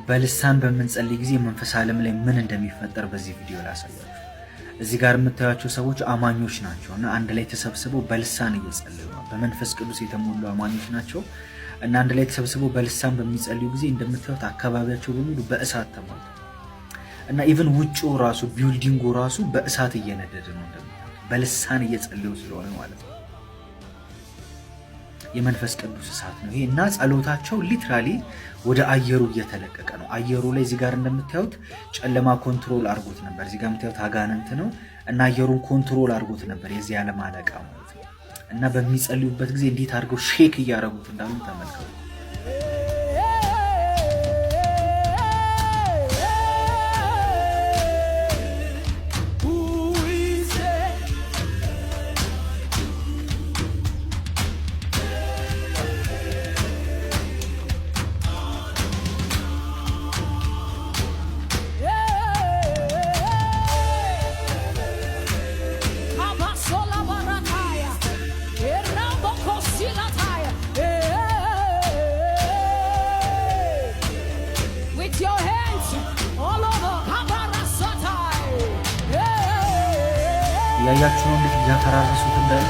በልሳን በምንጸልይ ጊዜ መንፈስ ዓለም ላይ ምን እንደሚፈጠር በዚህ ቪዲዮ ላሳያችሁ። እዚህ ጋር የምታዩቸው ሰዎች አማኞች ናቸውና አንድ ላይ ተሰብስበው በልሳን እየጸለዩ ነው። በመንፈስ ቅዱስ የተሞሉ አማኞች ናቸው እና አንድ ላይ ተሰብስበው በልሳን በሚጸልዩ ጊዜ እንደምታዩት አካባቢያቸው በሙሉ በእሳት ተሞልቷል እና ኢቭን ውጪው ራሱ ቢልዲንጉ ራሱ በእሳት እየነደደ ነው። እንደምታዩት በልሳን እየጸለዩ ስለሆነ ማለት ነው። የመንፈስ ቅዱስ እሳት ነው ይሄ እና ጸሎታቸው ሊትራሊ ወደ አየሩ እየተለቀቀ ነው። አየሩ ላይ እዚህ ጋር እንደምታዩት ጨለማ ኮንትሮል አድርጎት ነበር። እዚህ ጋር የምታዩት አጋንንት ነው እና አየሩን ኮንትሮል አድርጎት ነበር የዚህ ዓለም አለቃ ማለት ነው። እና በሚጸልዩበት ጊዜ እንዴት አድርገው ሼክ እያደረጉት እንዳሉ ተመልከቱ። ያያችሁ ነው እንዴት እያፈራረሱት እንዳሉ